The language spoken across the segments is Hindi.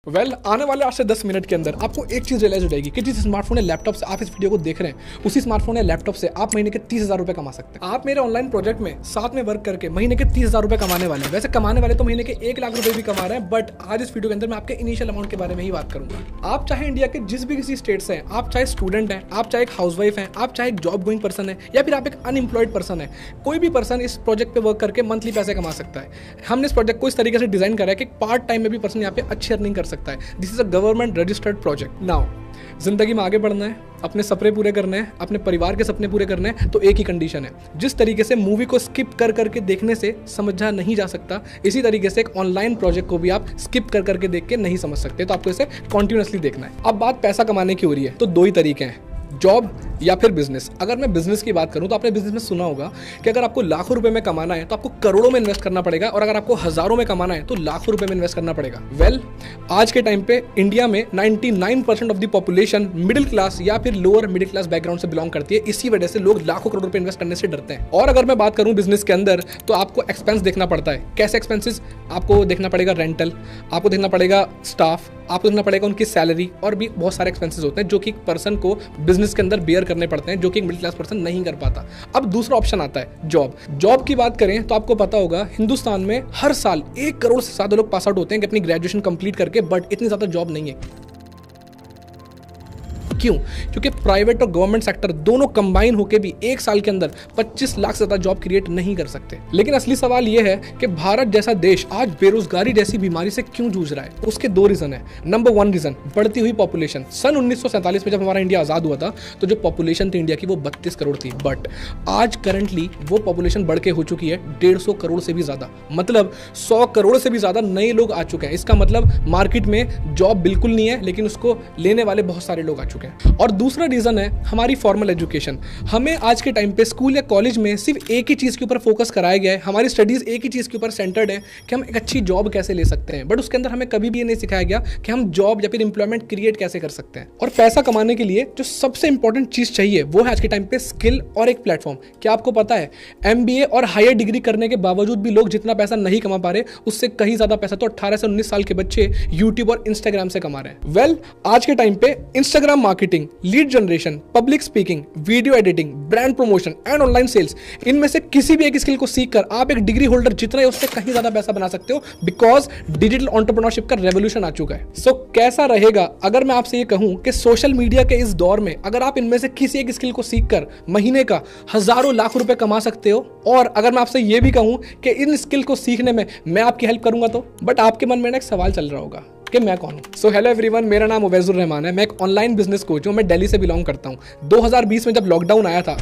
आने वाले 8 से 10 मिनट के अंदर आपको एक चीज रियलाइज हो जाएगी कि जिस स्मार्टफोन या लैपटॉप से आप इस वीडियो को देख रहे हैं उसी स्मार्टफोन या लैपटॉप से आप महीने के 30,000 रुपए कमा सकते हैं। आप मेरे ऑनलाइन प्रोजेक्ट में साथ में वर्क करके महीने के 30,000 रुपए कमाने वाले हैं। वैसे कमाने वाले तो महीने के 1 लाख रुपए भी कमा रहे हैं, बट आज इस वीडियो के अंदर मैं आपके इनिशियल अमाउंट के बारे में ही बात करूंगा। आप चाहे इंडिया के जिस भी किसी स्टेट से हैं, आप चाहे स्टूडेंट हैं, आप चाहे एक हाउसवाइफ हैं, आप चाहे एक जॉब गोइंग पर्सन है या फिर आप एक अनएम्प्लॉयड पर्सन है, कोई भी पर्सन इस प्रोजेक्ट पे वर्क करके मंथली पैसे कमा सकता है। हमने इस प्रोजेक्ट को इस तरीके से डिजाइन करा है कि पार्ट टाइम में भी पर्सन यहाँ पे अच्छी अर्निंग कर सकता है। This is a government registered project. Now जिंदगी में आगे बढ़ना है, अपने सपने पूरे करने हैं, अपने परिवार के सपने पूरे करने हैं, तो एक ही कंडीशन है। जिस तरीके से मूवी को स्किप कर करके देखने से समझा नहीं जा सकता, इसी तरीके से एक ऑनलाइन प्रोजेक्ट को भी आप स्किप कर करके देख के नहीं समझ सकते। तो आपको इसे कॉन्टिन्यूअसली देखना है। अब बात पैसा कमाने की हो रही है तो दो ही तरीके हैं, जॉब या फिर बिजनेस। अगर मैं बिजनेस की बात करूं तो आपने बिजनेस में सुना होगा कि अगर आपको लाखों रुपए में कमाना है तो आपको करोड़ों में इन्वेस्ट करना पड़ेगा, और अगर आपको हजारों में कमाना है तो लाखों रुपए में इन्वेस्ट करना पड़ेगा। आज के टाइम पे इंडिया में 99% of the population middle class या फिर लोअर मिडिल क्लास बैकग्राउंड से बिलोंग करती है। इसी वजह से लोग लाखों करोड़ रुपए इन्वेस्ट करने से डरते हैं। और अगर मैं बात करूं बिजनेस के अंदर तो आपको एक्सपेंस देखना पड़ता है। कैसे एक्सपेंसेस? आपको देखना पड़ेगा रेंटल, आपको देखना पड़ेगा स्टाफ, आपको देखना पड़ेगा उनकी सैलरी, और भी बहुत सारे एक्सपेंसेस होते हैं जो कि एक पर्सन को बिजनेस के अंदर बेयर करने पड़ते हैं, जो कि एक मिडिल क्लास पर्सन नहीं कर पाता। अब दूसरा ऑप्शन आता है जॉब। जॉब की बात करें तो आपको पता होगा हिंदुस्तान में हर साल 1 करोड़ से ज्यादा लोग पास आउट होते हैं कि अपनी ग्रेजुएशन कंप्लीट करके, बट इतनी ज्यादा जॉब नहीं है। क्यों? क्योंकि प्राइवेट और गवर्नमेंट सेक्टर दोनों कंबाइन होकर भी एक साल के अंदर 25 लाख से ज्यादा जॉब क्रिएट नहीं कर सकते। लेकिन असली सवाल यह है कि भारत जैसा देश आज बेरोजगारी जैसी बीमारी से क्यों जूझ रहा है? उसके 2 रीजन है। नंबर 1 रीजन, बढ़ती हुई पॉपुलेशन। सन 1947 में जब हमारा इंडिया आजाद हुआ था तो जो पॉपुलेशन थी इंडिया की वो 32 करोड़ थी, बट आज करंटली वो पॉपुलेशन बढ़ के हो चुकी है 150 करोड़ से भी ज्यादा। मतलब 100 करोड़ से भी ज्यादा नए लोग आ चुके हैं। इसका मतलब मार्केट में जॉब बिल्कुल नहीं है, लेकिन उसको लेने वाले बहुत सारे लोग आ चुके हैं। और दूसरा रीजन है हमारी फॉर्मल एजुकेशन। हमें आज के टाइम पे स्कूल या कॉलेज में सिर्फ एक ही चीज के ऊपर फोकस कराया गया है। हमारी स्टडीज एक ही चीज के ऊपर सेंटर्ड है कि हम एक अच्छी जॉब कैसे ले सकते हैं, बट उसके अंदर हमें कभी भी ये नहीं सिखाया गया कि हम जॉब या फिर एम्प्लॉयमेंट क्रिएट कैसे कर सकते हैं। और पैसा कमाने के लिए जो सबसे इंपॉर्टेंट चीज चाहिए वो है आज के टाइम पे स्किल और एक प्लेटफॉर्म। क्या आपको पता है MBA और हायर डिग्री करने के बावजूद भी लोग जितना पैसा नहीं कमा पा रहे, उससे कहीं ज्यादा पैसा तो 18 से 19 साल के बच्चे यूट्यूब और इंस्टाग्राम से कमा रहे हैं। आज के टाइम पे Instagram marketing, lead generation, public speaking, video editing, brand promotion and online sales, इनमें से किसी भी एक स्किल को सीखकर आप एक डिग्री होल्डर जितना है उससे कहीं ज्यादा पैसा बना सकते हो, बिकॉज डिजिटल एंटरप्रेन्योरशिप का रेवोल्यूशन आ चुका है। सो कैसा रहेगा अगर मैं आपसे ये कहूं कि सोशल मीडिया के इस दौर में अगर आप इनमें से किसी एक स्किल को सीखकर महीने का हजारों लाख रुपए कमा सकते हो, और अगर मैं आपसे ये भी कहूं कि इन स्किल को सीखने में मैं आपकी हेल्प करूंगा तो? बट आपके मन में एक सवाल चल रहा होगा कि मैं कौन हूं। सो हेलो एवरीवन, मेरा नाम उवैजुर रहमान है। मैं एक ऑनलाइन बिजनेस कोच हूं। मैं दिल्ली से बिलोंग करता हूं। 2020 में जब लॉकडाउन आया था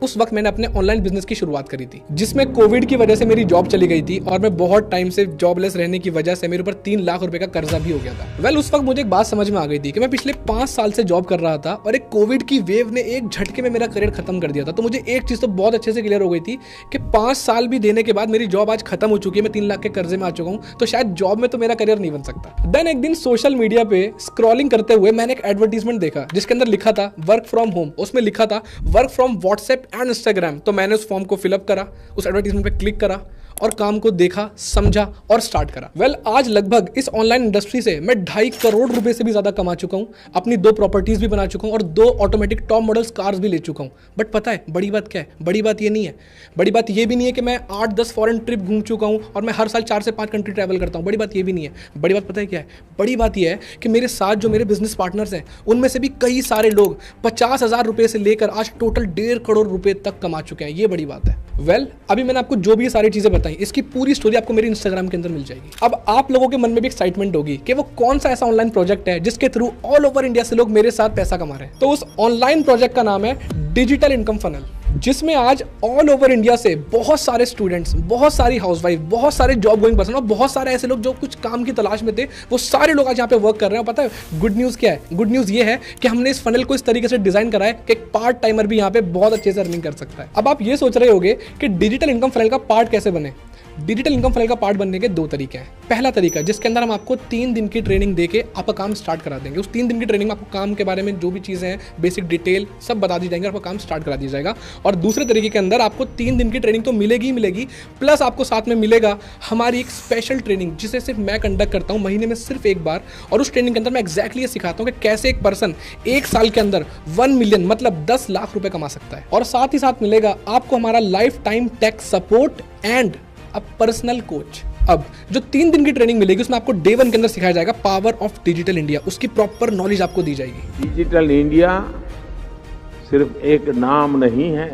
उस वक्त मैंने अपने ऑनलाइन बिजनेस की शुरुआत करी थी, जिसमें कोविड की वजह से मेरी जॉब चली गई थी और मैं बहुत टाइम से जॉबलेस रहने की वजह से मेरे ऊपर 3 लाख रुपए का कर्जा भी हो गया था। उस वक्त मुझे एक बात समझ में आ गई थी कि मैं पिछले 5 साल से जॉब कर रहा था और एक कोविड की वेव ने एक झटके में मेरा करियर खत्म कर दिया था। तो मुझे एक चीज तो बहुत अच्छे से क्लियर हो गई थी कि 5 साल भी देने के बाद मेरी जॉब आज खत्म हो चुकी है, मैं 3 लाख के कर्जे में आ चुका हूं, तो शायद जॉब में तो मेरा करियर नहीं बन सकता। देन एक दिन सोशल मीडिया पे स्क्रॉलिंग करते हुए मैंने एक एडवर्टीजमेंट देखा जिसके अंदर लिखा था वर्क फ्रॉम होम। उसमें लिखा था work from WhatsApp and Instagram. तो मैंने उस फॉर्म को फिलअप करा, उस एडवर्टीजमेंट पे क्लिक करा और काम को देखा, समझा और स्टार्ट करा। आज लगभग इस ऑनलाइन इंडस्ट्री से मैं 2.5 करोड़ रुपए से भी ज्यादा कमा चुका हूं। अपनी 2 प्रॉपर्टीज भी बना चुका हूं और 2 ऑटोमेटिक टॉप मॉडल्स कार्स भी ले चुका हूं। बट पता है बड़ी बात क्या है? बड़ी बात ये नहीं है। बड़ी बात ये भी नहीं है कि मैं 8-10 फॉरेन ट्रिप घूम चुका हूं और मैं हर साल 4 से 5 कंट्री ट्रैवल करता हूं। बड़ी बात ये भी नहीं है। बड़ी बात पता है क्या है? बड़ी बात यह है कि मेरे साथ जो मेरे बिजनेस पार्टनर्स हैं उनमें से भी कई सारे लोग 50,000 रुपए से लेकर आज टोटल 1.5 करोड़ रुपए तक कमा चुके हैं। ये बड़ी बात है। अभी मैंने आपको जो भी ये सारी चीजें बताई इसकी पूरी स्टोरी आपको मेरे इंस्टाग्राम के अंदर मिल जाएगी। अब आप लोगों के मन में भी एक्साइटमेंट होगी कि वो कौन सा ऐसा ऑनलाइन प्रोजेक्ट है जिसके थ्रू ऑल ओवर इंडिया से लोग मेरे साथ पैसा कमा रहे हैं। तो उस ऑनलाइन प्रोजेक्ट का नाम है डिजिटल इनकम फनल, जिसमें आज ऑल ओवर इंडिया से बहुत सारे स्टूडेंट्स, बहुत सारी हाउसवाइफ, बहुत सारे जॉब गोइंग पर्सन और बहुत सारे ऐसे लोग जो कुछ काम की तलाश में थे, वो सारे लोग आज यहाँ पे वर्क कर रहे हैं। पता है गुड न्यूज़ क्या है? गुड न्यूज़ ये है कि हमने इस फनल को इस तरीके से डिजाइन करा है कि एक पार्ट टाइमर भी यहाँ पे बहुत अच्छे से अर्निंग कर सकता है। अब आप ये सोच रहे होगे कि डिजिटल इनकम फनल का पार्ट कैसे बने। डिजिटल इनकम फनल का पार्ट बनने के दो तरीके हैं। पहला तरीका जिसके अंदर हम आपको 3 दिन की ट्रेनिंग देके आपका काम स्टार्ट करा देंगे। उस 3 दिन की ट्रेनिंग में आपको काम के बारे में जो भी चीज़ें हैं, बेसिक डिटेल सब बता दी जाएंगे, आपका काम स्टार्ट करा दिया जाएगा। और दूसरे तरीके के अंदर आपको 3 दिन की ट्रेनिंग तो मिलेगी ही मिलेगी, प्लस आपको साथ में मिलेगा हमारी एक स्पेशल ट्रेनिंग जिसे सिर्फ मैं कंडक्ट करता हूँ महीने में सिर्फ एक बार। और उस ट्रेनिंग के अंदर मैं एक्जैक्टली ये सिखाता हूँ कि कैसे एक पर्सन 1 साल के अंदर 1 मिलियन मतलब 10 लाख रुपए कमा सकता है। और साथ ही साथ मिलेगा आपको हमारा life time tech support and a personal coach. अब जो 3 दिन की ट्रेनिंग मिलेगी उसमें आपको डे 1 के अंदर सिखाया जाएगा पावर ऑफ डिजिटल इंडिया, उसकी प्रॉपर नॉलेज आपको दी जाएगी। डिजिटल इंडिया सिर्फ एक नाम नहीं है,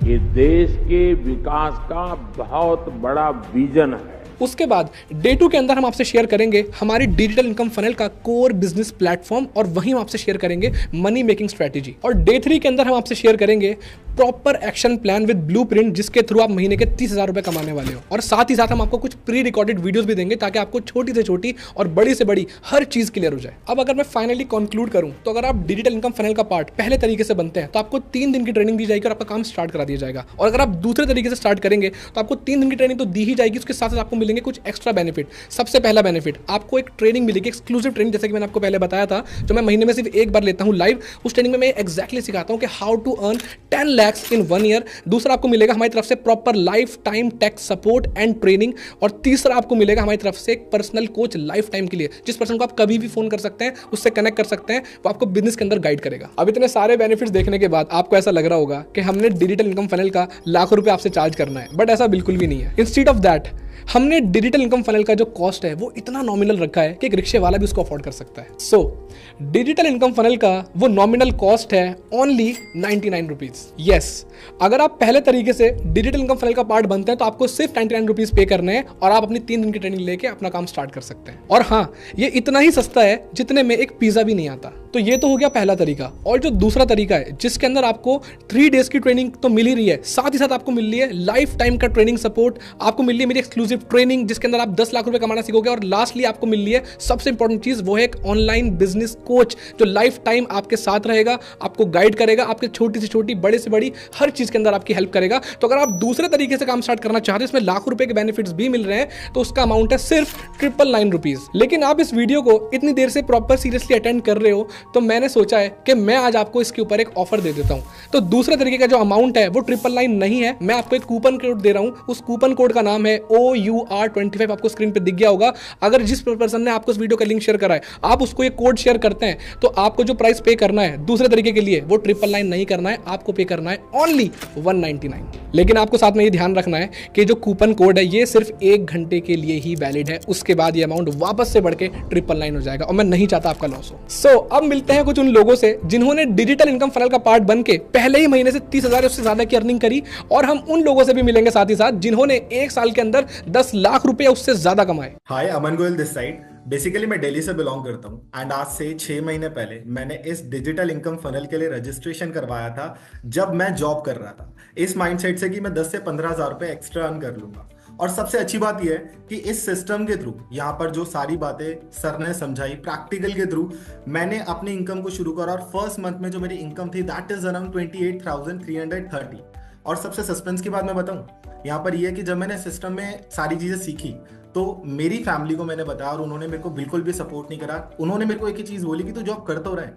ये देश के विकास का बहुत बड़ा विजन है। उसके बाद डे 2 के अंदर हम आपसे शेयर करेंगे हमारी डिजिटल इनकम फनल का कोर बिजनेस प्लेटफॉर्म, और वहीं हम आपसे शेयर करेंगे मनी मेकिंग स्ट्रेटेजी। और डे 3 के अंदर हम आपसे शेयर करेंगे proper action plan with blueprint, जिसके थ्रू आप महीने के 30,000 रुपए कमाने वाले हो। और साथ ही साथ हम आपको कुछ प्री रिकॉर्डेड वीडियोस भी देंगे ताकि आपको छोटी से छोटी और बड़ी से बड़ी हर चीज क्लियर हो जाए। अब अगर मैं फाइनली कंक्लूड करूं तो अगर आप डिजिटल इनकम फनल का पार्ट पहले तरीके से बनते हैं तो आपको 3 दिन की ट्रेनिंग दी जाएगी और आपका काम स्टार्ट करा दिया जाएगा। और अगर आप दूसरे तरीके से स्टार्ट करेंगे तो आपको 3 दिन की ट्रेनिंग तो दी ही जाएगी, उसके साथ साथ आपको मिलेंगे कुछ एक्स्ट्रा बेनिफिट। सबसे पहला बेनिफिट, आपको एक ट्रेनिंग मिलेगी, एक्सक्लूसिव ट्रेनिंग, जैसे कि मैंने आपको पहले बताया था, जो मैं महीने में सिर्फ एक बार लेता हूं लाइव। उस ट्रेनिंग में मैं एक्जैक्टली सिखाता हूं कि how to earn 10 lakhs in 1 year. दूसरा आपको मिलेगा हमारी तरफ से proper life time tech support and training. और तीसरा आपको मिलेगा हमारी तरफ से एक पर्सनल कोच लाइफ टाइम के लिए, जिस पर्सन को आप कभी भी फोन कर सकते हैं, उससे कनेक्ट कर सकते हैं, वो आपको बिजनेस के अंदर गाइड करेगा। अब इतने सारे बेनिफिट्स देखने के बाद आपको ऐसा लग रहा होगा कि हमने डिजिटल इनकम फनल का लाखों रुपए आपसे चार्ज करना है, बट ऐसा बिल्कुल भी नहीं है। इंस्टेड ऑफ दैट हमने डिजिटल इनकम फनल का जो कॉस्ट है वो इतना नॉमिनल रखा है कि एक रिक्शे वाला भी उसको अफोर्ड कर सकता है। सो डिजिटल इनकम फनल का वो नॉमिनल कॉस्ट है ओनली 99 रुपीज। यस, अगर आप पहले तरीके से डिजिटल इनकम फनल का पार्ट बनते हैं तो आपको सिर्फ 99 रुपीज पे करने हैं और आप अपनी 3 दिन की ट्रेनिंग लेके अपना काम स्टार्ट कर सकते हैं। और हाँ, ये इतना ही सस्ता है जितने में एक पिज्जा भी नहीं आता। तो ये तो हो गया पहला तरीका। और जो दूसरा तरीका है जिसके अंदर आपको 3 डेज की ट्रेनिंग तो मिल ही रही है, साथ ही साथ आपको मिल रही है लाइफ टाइम का ट्रेनिंग सपोर्ट, आपको मिल रही है मेरी एक्सक्लूसिव ट्रेनिंग जिसके अंदर आप 10 लाख रुपए कमाना सीखोगे, और लास्टली आपको मिल रही है सबसे इंपॉर्टेंट चीज, वो है एक ऑनलाइन बिजनेस कोच जो लाइफ टाइम आपके साथ रहेगा, आपको गाइड करेगा, आपके छोटी से छोटी बड़े से बड़ी हर चीज के अंदर आपकी हेल्प करेगा। तो अगर आप दूसरे तरीके से काम स्टार्ट करना चाहते हैं, इसमें लाखों रुपए के बेनिफिट्स भी मिल रहे हैं, तो उसका अमाउंट है सिर्फ 999 रुपीज। लेकिन आप इस वीडियो को इतनी देर से प्रॉपर सीरियसली अटेंड कर रहे हो, तो मैंने सोचा है कि मैं आज आपको इसके ऊपर एक ऑफर दे देता हूं। तो दूसरे तरीके का जो अमाउंट है वो 999 नहीं है, मैं आपको एक कूपन कोड दे रहा हूं। उस कूपन कोड का नाम है OUR25, आपको स्क्रीन पे दिख गया होगा। अगर जिस पर्सन ने आपको इस वीडियो का लिंक शेयर करा है, आप उसको ये कोड शेयर करते हैं, तो आपको जो प्राइस पे करना है दूसरे तरीके के लिए वो 999 नहीं करना है, आपको पे करना है ओनली 199। लेकिन आपको साथ में ये ध्यान रखना है कि जो कूपन कोड है ये सिर्फ 1 घंटे के लिए ही वैलिड है, उसके बाद ये अमाउंट वापस से बढ़ के 999 हो जाएगा, और मैं नहीं चाहता आपका लॉस हो। सो अब मिलते हैं कुछ उन लोगों से जिन्होंने डिजिटल इनकम फनल का पार्ट बन के पहले ही महीने से 30,000 उससे ज्यादा की अर्निंग करी, और हम उन लोगों से भी मिलेंगे साथ ही साथ जिन्होंने 1 साल के अंदर 10 लाख रुपए उससे ज्यादा कमाए। हाय, अमन गोयल दिस साइड। बेसिकली मैं दिल्ली से बिलोंग करता हूँ एंड आज से 6 महीने पहले मैंने इस डिजिटल इनकम फनल के लिए रजिस्ट्रेशन करवाया था जब मैं जॉब कर रहा था, इस माइंडसेट से कि मैं 10 से 15,000 रुपए एक्स्ट्रा अर्न कर लूंगा। और सबसे अच्छी बात यह है कि इस सिस्टम के थ्रू यहाँ पर जो सारी बातें सर ने समझाई प्रैक्टिकल के थ्रू, मैंने अपनी इनकम को शुरू करा, और फर्स्ट मंथ में जो मेरी इनकम थी दैट इज अराउंड 28,330। और सबसे सस्पेंस की बात मैं बताऊं यहाँ पर यह है कि जब मैंने सिस्टम में सारी चीजें सीखी तो मेरी फैमिली को मैंने बताया और उन्होंने मेरे को बिल्कुल भी सपोर्ट नहीं करा। उन्होंने मेरे को एक ही चीज बोली कि तू जॉब कर तो रहा है,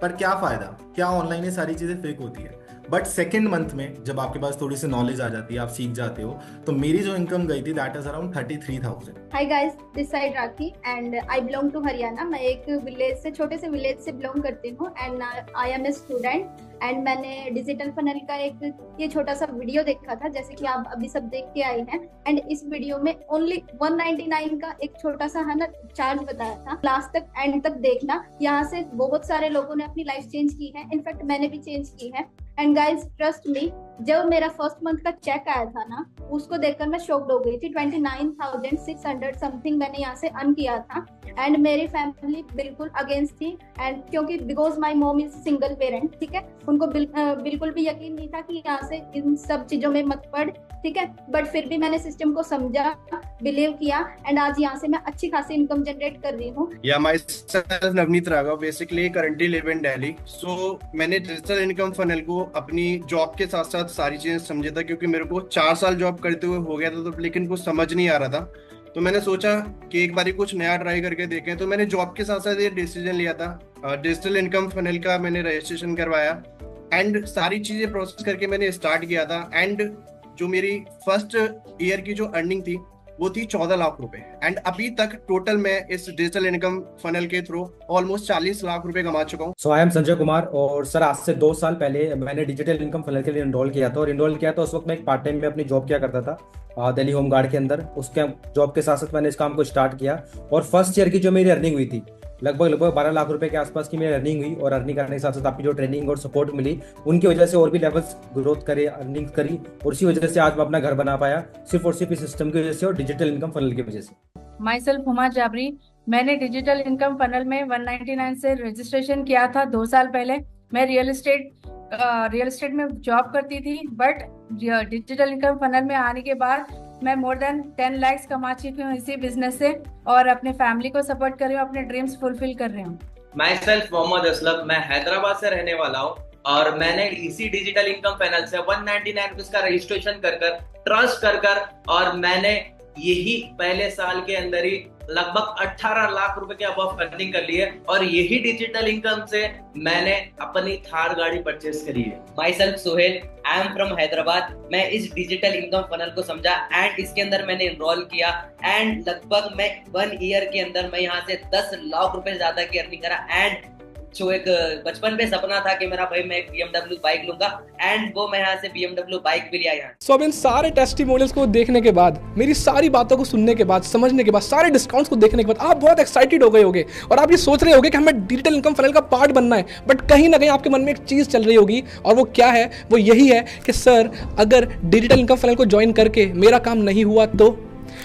पर क्या फायदा, क्या ऑनलाइन ये सारी चीजें फेक होती है। बट सेकेंड मंथ में जब आपके पास थोड़ी सी नॉलेज आ जाती है, आप सीख जाते हो, तो मेरी जो इनकम गई थी that is around 33,000। Hi guys, this side Rakhi and I belong to Haryana. मैं एक विलेज से, छोटे से विलेज से बिलोंग करती हूँ and I am a student. And मैंने डिजिटल फनल का एक ये छोटा सा वीडियो देखा था, जैसे कि आप अभी सब देख के आए हैं। एंड इस वीडियो में ओनली 199 का एक छोटा सा है ना चार्ज बताया था। लास्ट तक एंड तक देखना, यहाँ से बहुत सारे लोगों ने अपनी लाइफ चेंज की है, इनफैक्ट मैंने भी चेंज की है। एंड गाइज ट्रस्ट मी, जब मेरा फर्स्ट मंथ का चेक आया था ना, उसको देखकर मैं शॉक्ड हो गई थी। 29,600 समथिंग मैंने यहाँ से अर्न किया था। एंड मेरी फैमिली बिल्कुल अगेंस्ट थी, एंड क्योंकि because my mom is single parent, ठीक है, उनको बिल्कुल भी यकीन नहीं था कि यहाँ से इन सब चीजों में मत पड़, ठीक है, बट फिर भी मैंने सिस्टम को समझा, बिलीव किया एंड आज यहाँ से मैं अच्छी खासी इनकम जनरेट कर रही हूँ। या myself Navneet Raghav, basically currently live in Delhi. So मैंने डिजिटल इनकम फनल को अपनी जॉब के साथ साथ सारी चीजें समझा था, क्योंकि मेरे को 4 साल जॉब करते हुए हो गया था, तो लेकिन कुछ समझ नहीं आ रहा था। तो मैंने सोचा कि एक बारी कुछ नया ट्राई करके देखें। तो मैंने जॉब के साथ साथ ये डिसीजन लिया था, डिजिटल इनकम फनल का मैंने रजिस्ट्रेशन करवाया एंड सारी चीजें प्रोसेस करके मैंने स्टार्ट किया था। एंड जो मेरी फर्स्ट ईयर की जो अर्निंग थी वो थी 14 लाख रुपए एंड अभी तक टोटल मैं इस डिजिटल इनकम फनल के थ्रू ऑलमोस्ट 40 लाख रुपए कमा चुका हूँ। आई एम संजय कुमार और सर आज से 2 साल पहले मैंने डिजिटल इनकम फनल के लिए इनरोल किया था। और इनरोल किया था उस वक्त मैं एक पार्ट टाइम में अपनी जॉब किया करता था दिल्ली होम गार्ड के अंदर। उसके जॉब के साथ साथ मैंने इस काम को स्टार्ट किया और फर्स्ट ईयर की जो मेरी अर्निंग हुई थी लगभग 12 लाख रुपए के आसपास की मेरी अर्निंग हुई। और अर्निंग करने के साथ साथ आपकी जो ट्रेनिंग और सपोर्ट मिली उनकी वजह से और भी लेवल्स ग्रोथ करे, अर्निंग करी और उसी वजह से आज मैं अपना घर बना पाया, सिर्फ और सिर्फ इस सिस्टम की वजह से और डिजिटल इनकम फनल की वजह से। माई सेल्फ हुमा जाबरी, मैंने डिजिटल इनकम फनल में 199 से रजिस्ट्रेशन किया था 2 साल पहले। मैं रियल एस्टेट में जॉब करती थी, बट डिजिटल इनकम फनल में आने के बाद मैं मोर देन 10 लाख कमा चुकी हूँ इसी बिजनेस से और अपने फैमिली को सपोर्ट कर रही हूँ, अपने ड्रीम्स फुलफिल कर रही हूँ। माई सेल्फ मोहम्मद असलम, मैं हैदराबाद से रहने वाला हूँ और मैंने इसी डिजिटल इनकम फनल से 199 रुपीज का रजिस्ट्रेशन कर ट्रस्ट कर और मैंने यही पहले साल के अंदर ही लगभग 18 लाख रुपए के अबव अर्निंग कर ली है और यही डिजिटल इनकम से मैंने अपनी थार गाड़ी परचेस करी है। My self Sohail, I am from Hyderabad. मैं इस डिजिटल इनकम फनल को समझा एंड इसके अंदर मैंने एनरोल किया एंड लगभग मैं 1 ईयर के अंदर मैं यहाँ से 10 लाख रुपए ज्यादा की अर्निंग करा। एंड जो एक बचपन पे सपना था कि मेरा भाई मैं एक BMW बाइक लूंगा एंड वो मैं यहाँ से BMW बाइक भी लिया यहाँ। सो अब इन सारे टेस्टिमोनियल्स को देखने के बाद, मेरी सारी बातों को सुनने के बाद, समझने के बाद, सारे डिस्काउंट्स को देखने के बाद आप बहुत एक्साइटेड हो गए होगे और आप ये सोच रहे होगे कि हमें डिजिटल इनकम फनल का पार्ट बनना है। बट कहीं ना कहीं आपके मन में एक चीज चल रही होगी और वो क्या है? वो यही है कि सर अगर डिजिटल इनकम फनल को ज्वाइन करके मेरा काम नहीं हुआ तो,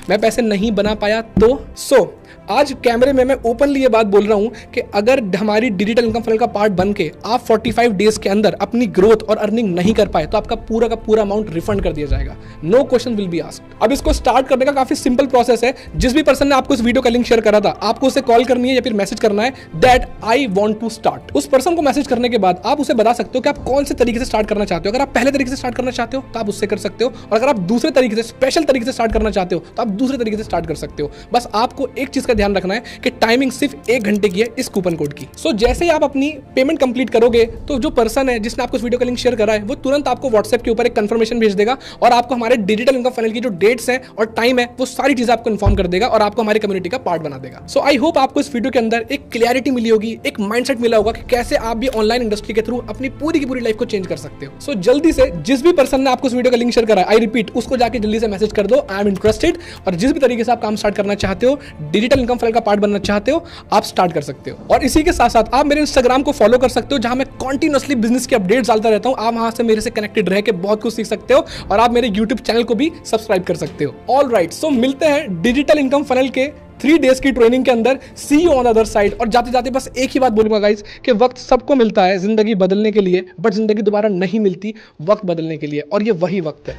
मैं पैसे नहीं बना पाया तो आज कैमरे में मैं ओपनली ये बात बोल रहा हूं कि अगर हमारी डिजिटल इनकम फनल का पार्ट बन के आप 45 डेज के अंदर अपनी ग्रोथ और अर्निंग नहीं कर पाए तो आपका पूरा का पूरा अमाउंट रिफंड कर दिया जाएगा। No question will be asked. अब इसको स्टार्ट करने का काफी सिंपल प्रोसेस है। जिस भी पर्सन ने आपको इस वीडियो का लिंक शेयर करा था, आपको उसे कॉल करनी है या फिर मैसेज करना है that I want to start. उस पर्सन को मैसेज करने के बाद आप उसे बता सकते हो कि आप कौन से तरीके से स्टार्ट करना चाहते हो। अगर आप पहले तरीके से स्टार्ट करना चाहते हो तो आप उससे कर सकते हो और अगर आप दूसरे तरीके से, स्पेशल तरीके से स्टार्ट करना चाहते हो तो आप दूसरे तरीके से स्टार्ट कर सकते हो। बस आपको एक चीज का ध्यान रखना है कि टाइमिंग सिर्फ 1 घंटे की है इस कूपन कोड की। सो जैसे ही आप अपनी पेमेंट कंप्लीट करोगे तो जो पर्सन है जिसने आपको इस वीडियो का लिंक शेयर करा है वो तुरंत आपको व्हाट्सएप के ऊपर एक कंफर्मेशन भेज देगा और आपको हमारे डिजिटल इनकम फनल की जो डेट्स हैं और टाइम है वो सारी चीजें आपको इन्फॉर्म कर देगा और आपको हमारी कम्युनिटी का पार्ट बना देगा। सो आई होप आपको इस वीडियो के अंदर एक क्लैरिटी मिली होगी, एक माइंडसेट मिला होगा कि कैसे आप भी ऑनलाइन इंडस्ट्री के थ्रू अपनी पूरी की पूरी लाइफ को चेंज कर सकते हो। सो जल्दी से जिस भी पर्सन ने आपको इस वीडियो का लिंक शेयर करा है, आई रिपीट, उसको जाके जल्दी से मैसेज कर दो आई एम इंटरेस्टेड। और जिस भी तरीके से आप काम स्टार्ट करना चाहते हो, डिजिटल इनकम फनल का पार्ट बनना चाहते हो, आप स्टार्ट कर सकते हो। और इसी के साथ साथ आप मेरे इंस्टाग्राम को फॉलो कर सकते हो जहां मैं कंटिन्यूअसली बिजनेस के अपडेट्स डालता रहता हूं। आप वहां से मेरे से कनेक्टेड रह के बहुत कुछ सीख सकते हो और आप मेरे यूट्यूब चैनल को भी सब्सक्राइब कर सकते हो। ऑल राइट, सो मिलते हैं डिजिटल इनकम फनल के 3 डेज की ट्रेनिंग के अंदर। See you on the other side. और जाते जाते बस एक ही बात बोलूंगा गाइस कि वक्त सबको मिलता है जिंदगी बदलने के लिए, बट जिंदगी दोबारा नहीं मिलती वक्त बदलने के लिए, और ये वही वक्त है।